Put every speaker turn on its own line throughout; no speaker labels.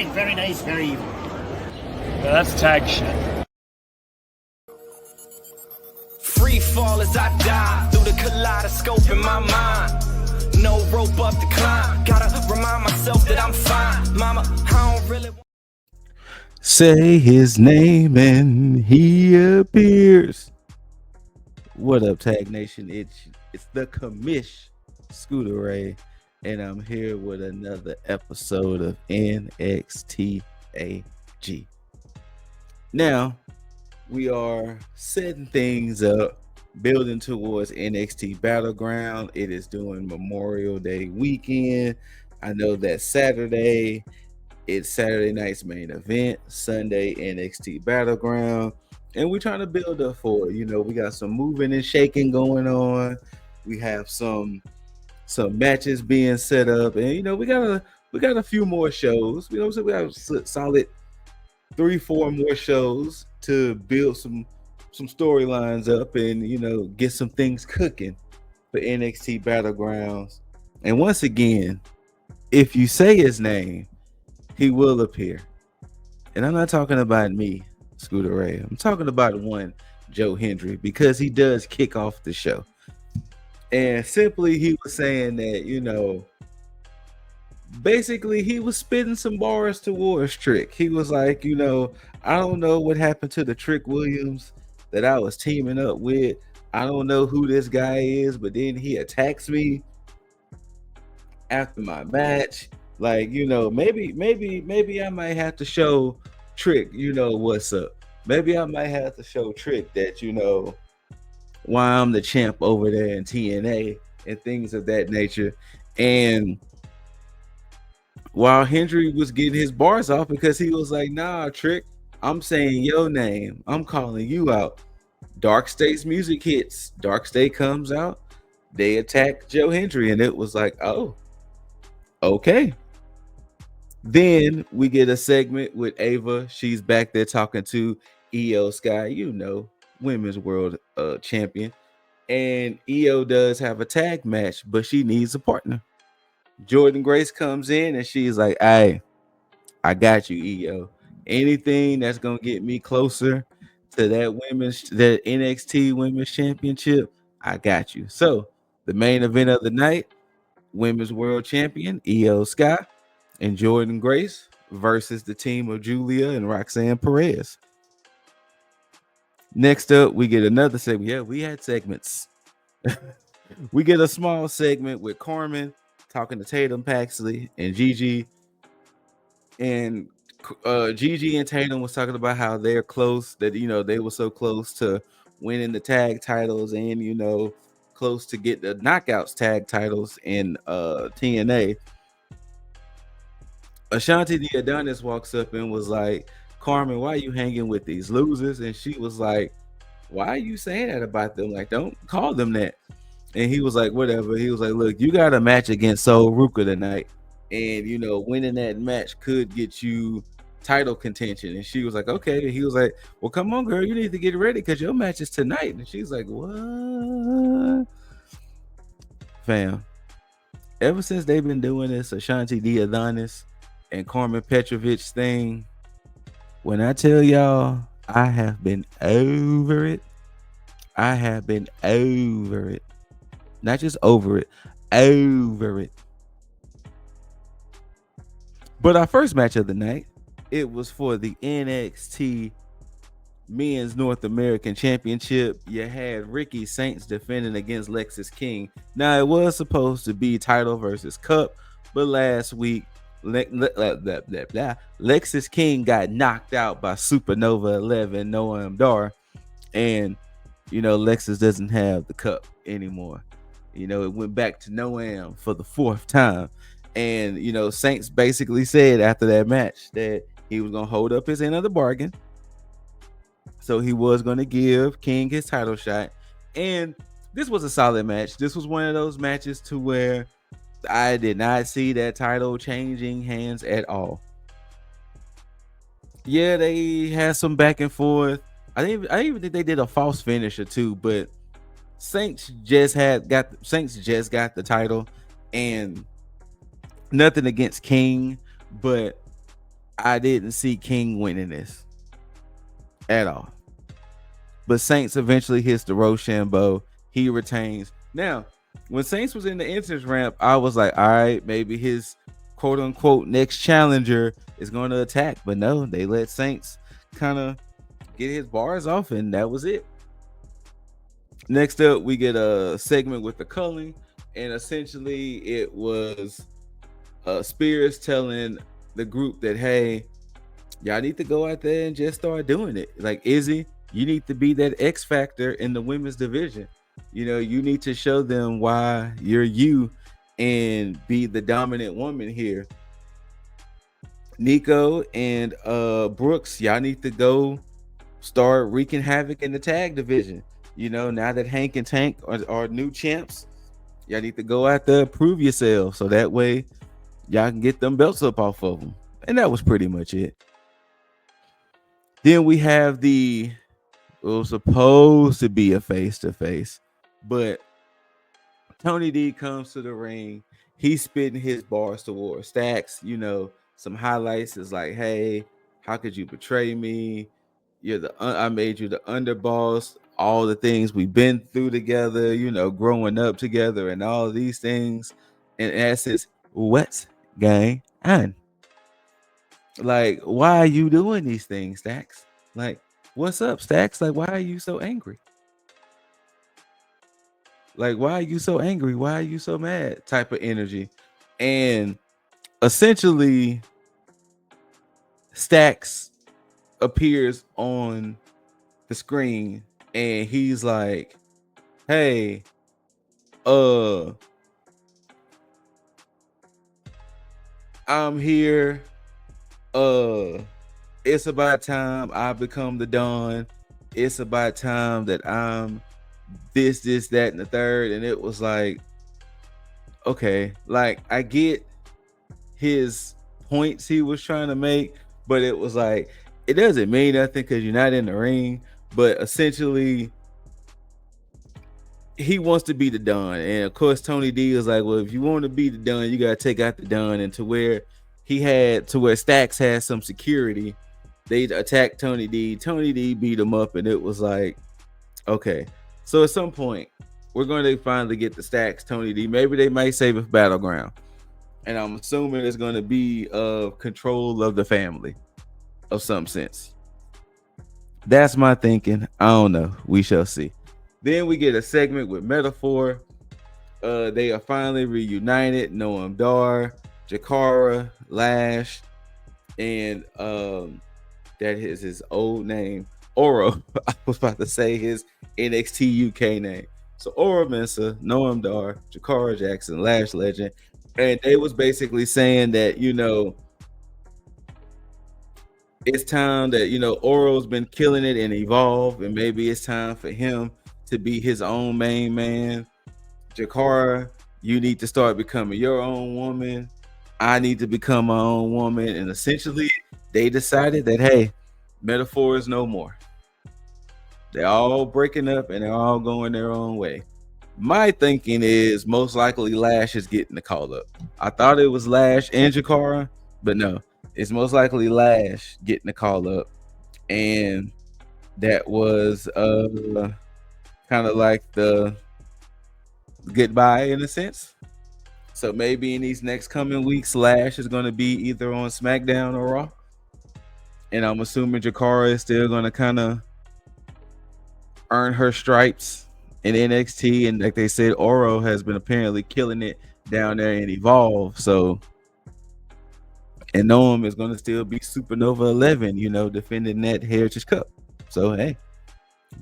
right, very nice, very evil.
That's tag shit.
Free fall as I die through the kaleidoscope in my mind. No rope up to climb. Gotta remind myself that I'm fine. Mama, I don't really want.
Say his name and he appears. What up, Tag Nation? It's the commish, ScooterRay, and I'm here with another episode of NXT.A.G. Now, we are setting things up, building towards NXT Battleground. It is doing Memorial Day weekend. I know that Saturday, it's Saturday night's main event, Sunday NXT Battleground, and we're trying to build up for it. You know, we got some moving and shaking going on. We have some matches being set up, and you know, we got a few more shows. You know, so we have solid 3-4 more shows to build some storylines up and, you know, get some things cooking for NXT Battlegrounds. And once again, if you say his name, he will appear. And I'm not talking about me, ScooterRay. I'm talking about one Joe Hendry, because he does kick off the show. And simply he was saying that, you know, basically he was spitting some bars towards Trick. He was like, you know, I don't know what happened to the Trick Williams that I was teaming up with. I don't know who this guy is, but then he attacks me after my match. Like, you know, maybe I might have to show Trick, you know, what's up. Maybe I might have to show Trick that, you know, why I'm the champ over there in TNA and things of that nature. And while Hendry was getting his bars off, because he was like, nah, Trick, I'm saying your name. I'm calling you out. Dark State's music hits. Dark State comes out. They attack Joe Hendry, and it was like, oh, okay. Then we get a segment with Ava. She's back there talking to Io Sky, you know, Women's World Champion. And Io does have a tag match, but she needs a partner. Jordan Grace comes in and she's like, hey, I got you, Io. Anything that's gonna get me closer to that NXT Women's Championship, I got you. So the main event of the night, Women's World Champion Io Sky and Jordan Grace versus the team of Julia and Roxanne Perez. Next up, we get another segment. Yeah, we had segments. We get a small segment with Carmen talking to Tatum Paxley and Gigi. And Gigi and Tatum was talking about how they're close, that, you know, they were so close to winning the tag titles and, you know, close to get the knockouts tag titles in TNA. Ashanti the Adonis walks up and was like, Carmen, why are you hanging with these losers? And she was like, why are you saying that about them? Like, don't call them that. And he was like, whatever. He was like, look, you got a match against Sol Ruka tonight. And, you know, winning that match could get you title contention. And she was like, okay. And he was like, well, come on, girl, you need to get ready because your match is tonight. And she's like, what? Fam, ever since they've been doing this Ashanti the Adonis and Carmen Petrovich thing, when I tell y'all, I have been over it. I have been over it. Not just over it, over it. But our first match of the night, it was for the NXT Men's North American Championship. You had Ricky Saints defending against Lexis King. Now, it was supposed to be title versus cup, but last week, Lexis King got knocked out by Supernova 11 Noam Dar, and you know Lexis doesn't have the cup anymore. You know, it went back to Noam for the 4th time, and you know Saints basically said after that match that he was gonna hold up his end of the bargain, so he was gonna give King his title shot. And this was a solid match. This was one of those matches to where I did not see that title changing hands at all. Yeah, they had some back and forth. I even think they did a false finish or two, but Saints just got the title, and nothing against King, but I didn't see King winning this at all. But Saints eventually hits the Rochambeau. He retains. Now, when Saints was in the entrance ramp, I was like, all right, maybe his quote unquote next challenger is going to attack. But no, they let Saints kind of get his bars off, and that was it. Next up, we get a segment with the culling, and essentially it was Spears telling the group that, hey, y'all need to go out there and just start doing it. Like, Izzy, you need to be that X factor in the women's division. You know, you need to show them why you're you and be the dominant woman here. Nico and Brooks, y'all need to go start wreaking havoc in the tag division. You know, now that Hank and Tank are new champs, y'all need to go out there, prove yourselves, so that way y'all can get them belts up off of them. And that was pretty much it. Then we have it was supposed to be a face-to-face, but Tony D comes to the ring. He's spitting his bars towards Stacks. You know, some highlights is like, hey, how could you betray me? I made you the underboss. All the things we've been through together, you know, growing up together and all these things. In essence, what's going on? Like, why are you doing these things, Stacks? Like, what's up, Stacks? Like, why are you so angry? Like, why are you so angry? Why are you so mad? Type of energy. And essentially, Stacks appears on the screen and he's like, hey, I'm here. It's about time I become the Don. It's about time that I'm this, that, and the third. And it was like, okay, like, I get his points he was trying to make, but it was like, it doesn't mean nothing because you're not in the ring. But essentially, he wants to be the Don. And of course, Tony D was like, well, if you want to be the Don, you got to take out the Don. And to where Stacks had some security, they attacked Tony D. Tony D beat him up, and it was like, okay. So at some point, we're going to finally get the Stacks, Tony D. Maybe they might save it for Battleground. And I'm assuming it's going to be control of the family of some sense. That's my thinking. I don't know. We shall see. Then we get a segment with Metaphor. They are finally reunited. Noam Dar, Jakara, Lash, and that is his old name, Oro. I was about to say his NXT UK name. So Oro Mensah, Noam Dar, Jakara Jackson, Lash Legend. And they was basically saying that, you know, it's time that, you know, Oro's been killing it and evolve, and maybe it's time for him to be his own main man. Jakara, you need to start becoming your own woman. I need to become my own woman. And essentially, they decided that, hey, Metaphor is no more. They're all breaking up and they're all going their own way. My thinking is most likely Lash is getting the call up. I thought it was Lash and Jakara, but no, it's most likely Lash getting the call up. And that was kind of like the goodbye in a sense. So maybe in these next coming weeks, Lash is going to be either on SmackDown or Raw. And I'm assuming Jakara is still going to kind of earn her stripes in NXT. And like they said, Oro has been apparently killing it down there in Evolve. So, and Noam is going to still be Supernova 11, you know, defending that Heritage Cup. So, hey,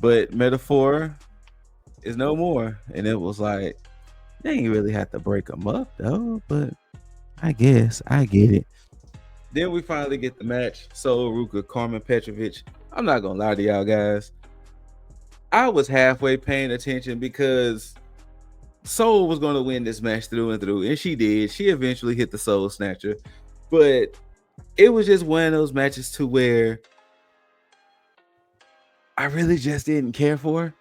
but Metaphor is no more. And it was like, they ain't really have to break them up though, but I guess I get it. Then we finally get the match. Solo Ruka, Carmen Petrovic. I'm not gonna lie to y'all guys. I was halfway paying attention because Soul was gonna win this match through and through, and she did. She eventually hit the Soul Snatcher, but it was just one of those matches to where I really just didn't care for her.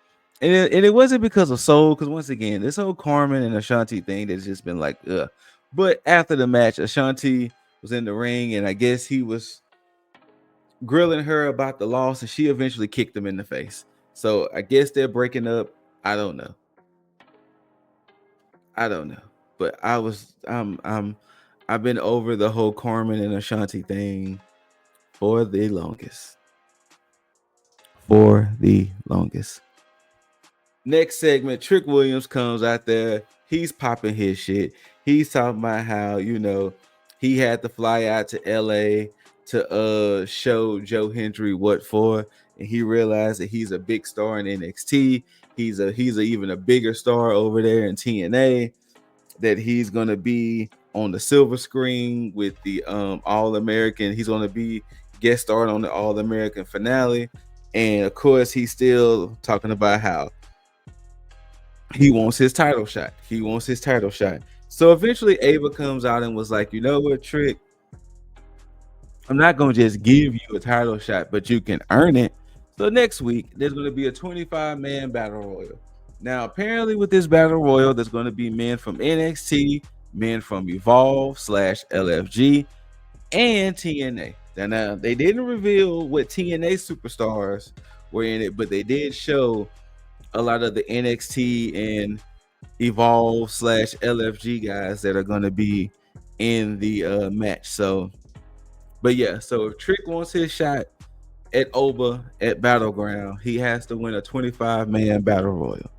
And it wasn't because of Soul, because once again, this whole Carmen and Ashanti thing that's just been like, ugh. But after the match, Ashanti was in the ring, and I guess he was grilling her about the loss, and she eventually kicked him in the face. So I guess they're breaking up. I don't know. But I've been over the whole Carmen and Ashanti thing for the longest. Next segment, Trick Williams comes out there. He's popping his shit. He's talking about how, he had to fly out to LA to show Joe Hendry what for, and he realized that he's a big star in NXT. He's even a bigger star over there in TNA. That he's gonna be on the silver screen with the All American. He's gonna be guest starring on the All American finale, and of course, he's still talking about how he wants his title shot. So eventually, Ava comes out and was like, "You know what, Trick? I'm not gonna just give you a title shot, but you can earn it." So next week, there's gonna be a 25-man battle royal. Now, apparently, with this battle royal, there's going to be men from NXT, men from Evolve/LFG, and TNA. Now, they didn't reveal what TNA superstars were in it, but they did show a lot of the NXT and Evolve/LFG guys that are going to be in the match. So if Trick wants his shot at Oba at Battleground, he has to win a 25-man battle royal.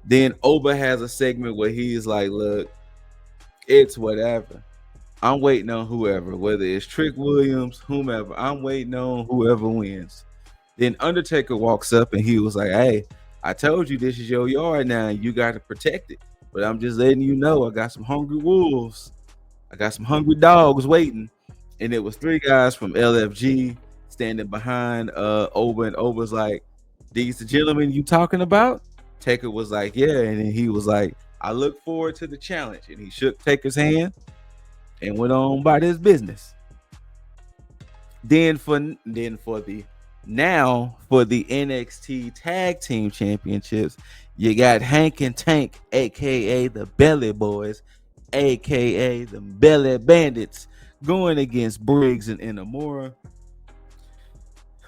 Then Oba has a segment where he's like, "Look, it's whatever. I'm waiting on whoever, whether it's Trick Williams, whomever. I'm waiting on whoever wins." Then Undertaker walks up and he was like, "Hey, I told you this is your yard now. You got to protect it. But I'm just letting you know I got some hungry wolves. I got some hungry dogs waiting." And it was 3 guys from LFG standing behind Oba, and Oba's like, "These the gentlemen you talking about?" Taker was like, "Yeah," and then he was like, "I look forward to the challenge," and he shook Taker's hand and went on about his business. Then for the NXT Tag Team Championships, you got Hank and Tank, aka the Belly Boys, aka the Belly Bandits, going against Briggs and Inamura.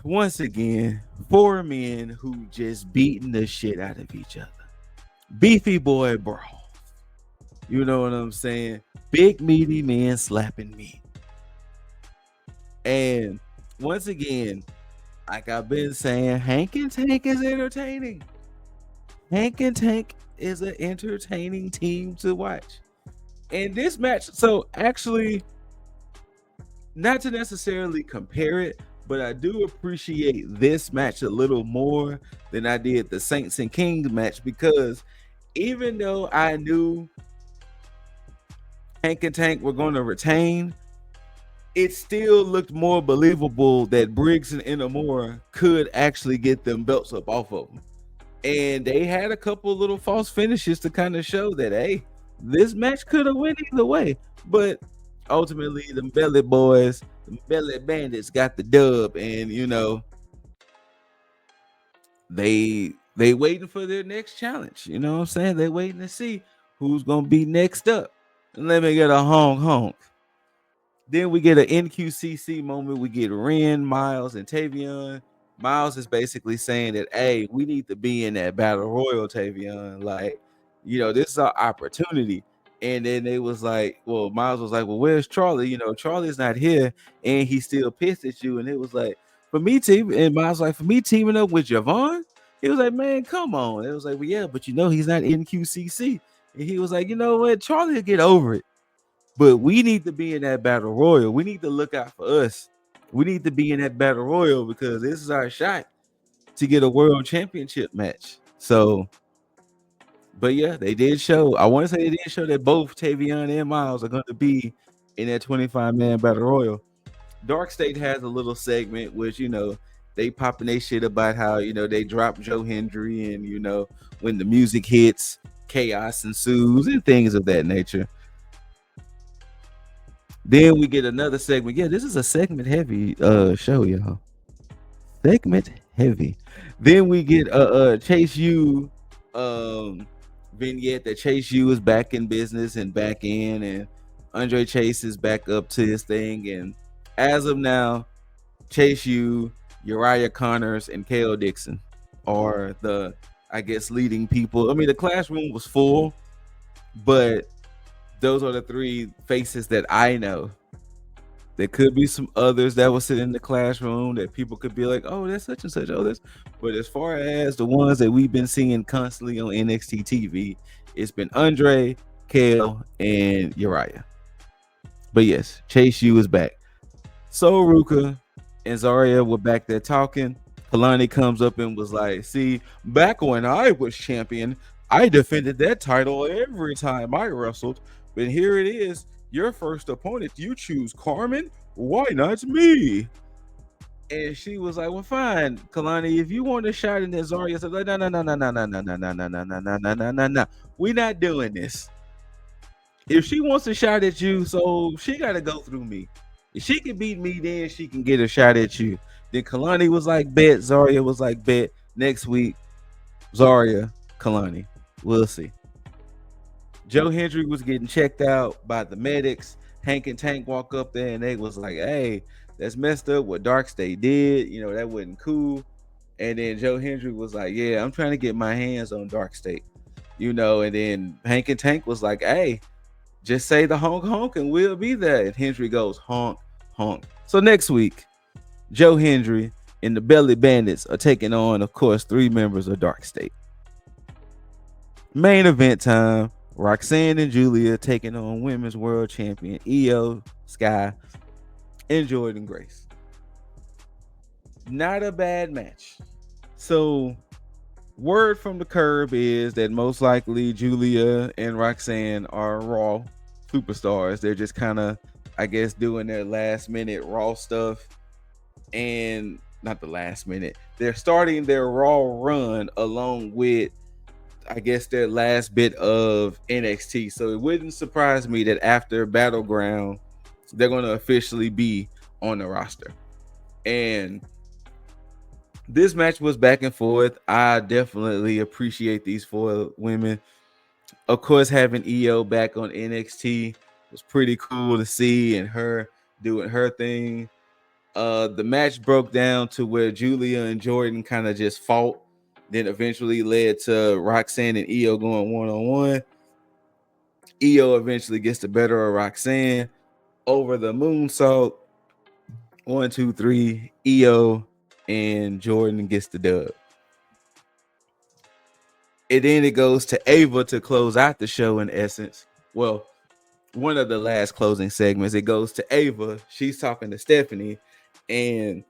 Once again, 4 men who just beating the shit out of each other. Beefy boy brawl. You know what I'm saying? Big meaty men slapping meat. And once again, like I've been saying, Hank and Tank is entertaining. Hank and Tank is an entertaining team to watch. And this match, so actually, not to necessarily compare it, but I do appreciate this match a little more than I did the Saints and Kings match, because even though I knew Hank and Tank were going to retain, it still looked more believable that Briggs and Inamura could actually get them belts up off of them. And they had a couple little false finishes to kind of show that, hey, this match could have went either way. But ultimately, the Belly Boys, the Belly Bandits got the dub, and they waiting for their next challenge. You know what I'm saying? They waiting to see who's gonna be next up. And let me get a honk. Then we get an NQCC moment. We get Ren, Miles, and Tavion. Miles is basically saying that, hey, we need to be in that battle royal, Tavion. Like, this is our opportunity. And then they was like, well, Miles was like, well, where's Charlie? Charlie's not here, and he's still pissed at you. And it was like, for me and Miles was like, for me teaming up with Javon? He was like, man, come on. It was like, well, yeah, but he's not NQCC. And he was like, you know what? Charlie will get over it. But we need to be in that battle royal. We need to look out for us. We need to be in that battle royal because this is our shot to get a world championship match. So, but yeah, they did show. I want to say they did show that both Tavion and Miles are going to be in that 25-man battle royal. Dark State has a little segment which, they popping their shit about how, they dropped Joe Hendry, and, when the music hits, chaos ensues and things of that nature. Then we get another segment. Yeah, this is a segment heavy show, y'all. Segment heavy. Then we get Chase U vignette that Chase U is back in business and back in, and Andre Chase is back up to his thing. And as of now, Chase U, Uriah Connors, and KO Dixon are the, I guess, leading people. I mean, the classroom was full, but those are the three faces that I know. There could be some others that will sit in the classroom that people could be like, oh, that's such and such. Oh, this. But as far as the ones that we've been seeing constantly on NXT TV, it's been Andre, Kale, and Uriah. But yes, Chase U is back. So Ruka and Zarya were back there talking. Kalani comes up and was like, see, back when I was champion, I defended that title every time I wrestled. But here it is. Your first opponent, you choose Carmen. Why not me? And she was like, well, fine, Kalani, if you want a shot in this, Zarya said, no, no, no, no, no, no, no, no, no, no, no, no, no, no, no, no, no. We're not doing this. If she wants a shot at you, so she got to go through me. If she can beat me, then she can get a shot at you. Then Kalani was like, bet. Zarya was like, bet. Next week, Zarya, Kalani. We'll see. Joe Hendry was getting checked out by the medics. Hank and Tank walk up there and they was like, hey, that's messed up what Dark State did. You know, that wasn't cool. And then Joe Hendry was like, yeah, I'm trying to get my hands on Dark State. You know, and then Hank and Tank was like, hey, just say the honk honk and we'll be there. And Hendry goes honk honk. So next week, Joe Hendry and the Belly Bandits are taking on, of course, 3 members of Dark State. Main event time. Roxanne and Julia taking on Women's World Champion Io, Sky, and Jordan Grace. Not a bad match. So word from the curb is that most likely Julia and Roxanne are Raw superstars. They're just kind of, I guess, doing their last minute Raw stuff. And not the last minute. They're starting their Raw run along with, I guess, their last bit of NXT. So it wouldn't surprise me that after Battleground, they're going to officially be on the roster. And this match was back and forth. I definitely appreciate these 4 women. Of course, having Io back on NXT was pretty cool to see, and her doing her thing. The match broke down to where Julia and Jordan kind of just fought, then eventually led to Roxanne and Io going one-on-one. Io eventually gets the better of Roxanne over the moonsault. 1, 2, 3. Io and Jordan gets the dub. And then it goes to Ava to close out the show, in essence. Well, one of the last closing segments, it goes to Ava. She's talking to Stephanie, and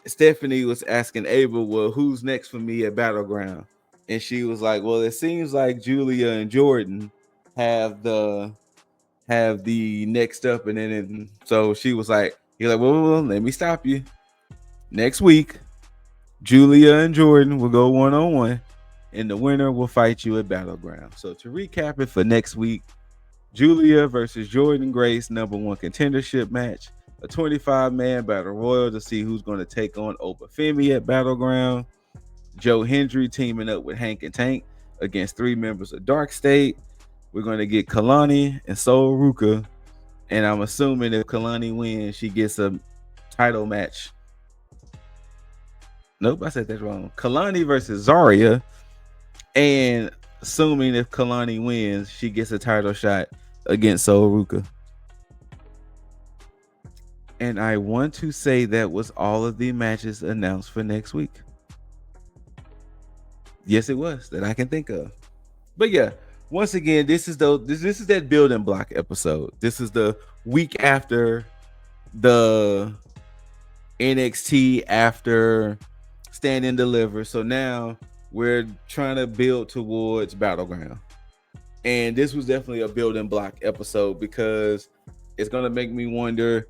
Stephanie was asking Ava, well, who's next for me at Battleground? And she was like, well, it seems like Julia and Jordan have the next up. And then so she was like, you're like, well, let me stop you. Next week, Julia and Jordan will go one-on-one, and the winner will fight you at Battleground. So to recap it for next week, Julia versus Jordan Grace, #1 contendership match. A 25-man battle royal to see who's going to take on Obafemi at Battleground. Joe Hendry teaming up with Hank and Tank against 3 members of Dark State. We're going to get Kalani and Sol Ruka. And I'm assuming if Kalani wins, she gets a title match. Nope, I said that wrong. Kalani versus Zarya. And assuming if Kalani wins, she gets a title shot against Sol Ruka. And I want to say that was all of the matches announced for next week. Yes, it was, that I can think of. But yeah, once again, this is that building block episode. This is the week after the NXT after Stand and Deliver. So now we're trying to build towards Battleground. And this was definitely a building block episode because it's going to make me wonder,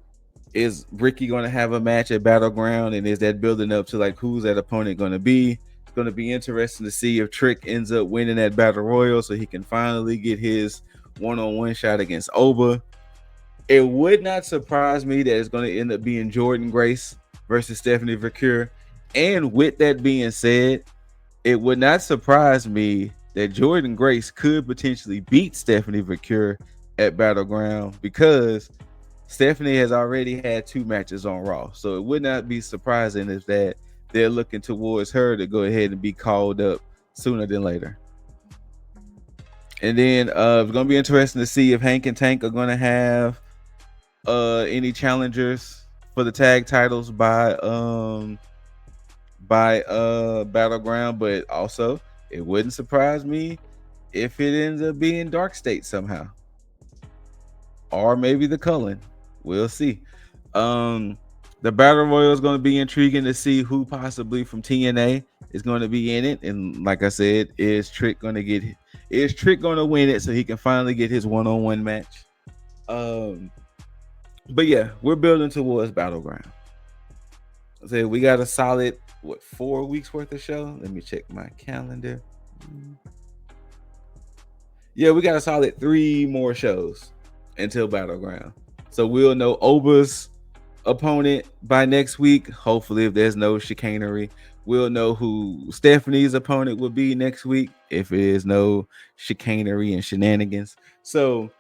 is Ricky going to have a match at Battleground? And is that building up to like who's that opponent going to be? It's going to be interesting to see if Trick ends up winning that Battle Royal so he can finally get his one-on-one shot against Oba. It would not surprise me that it's going to end up being Jordan Grace versus Stephanie Vercure. And with that being said, it would not surprise me that Jordan Grace could potentially beat Stephanie Vercure at Battleground because Stephanie has already had 2 matches on Raw, so it would not be surprising if that they're looking towards her to go ahead and be called up sooner than later. And then it's gonna be interesting to see if Hank and Tank are gonna have any challengers for the tag titles by Battleground, but also it wouldn't surprise me if it ends up being Dark State somehow. Or maybe the Cullen. We'll see. The Battle Royal is going to be intriguing to see who possibly from TNA is going to be in it. And like I said, is Trick going to win it so he can finally get his one-on-one match? But yeah, we're building towards Battleground. So we got a solid 4 weeks worth of show. Let me check my calendar. Yeah, we got a solid 3 more shows until Battleground. So we'll know Oba's opponent by next week. Hopefully, if there's no chicanery, we'll know who Stephanie's opponent will be next week if it is no chicanery and shenanigans. So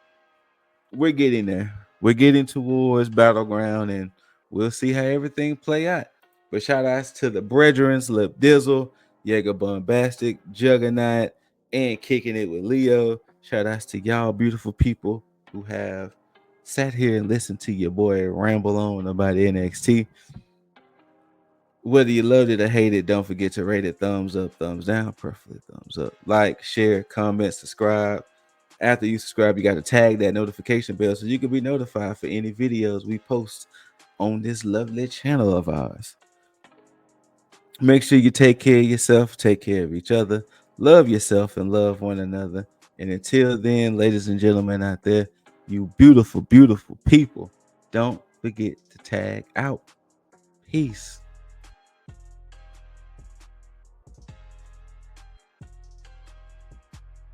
we're getting there. We're getting towards Battleground, and we'll see how everything play out. But shout outs to the Brethrens, Lip Dizzle, Jaeger Bombastic, Juggernaut, and Kicking It with Leo. Shout outs to y'all beautiful people who have sat here and listened to your boy ramble on about NXT. Whether you loved it or hated it, don't forget to rate it thumbs up, thumbs down, preferably thumbs up. Like, share, comment, subscribe. After you subscribe, you got to tag that notification bell so you can be notified for any videos we post on this lovely channel of ours. Make sure you take care of yourself, take care of each other, love yourself, and love one another. And until then, ladies and gentlemen out there, you beautiful, beautiful people, don't forget to tag out. Peace.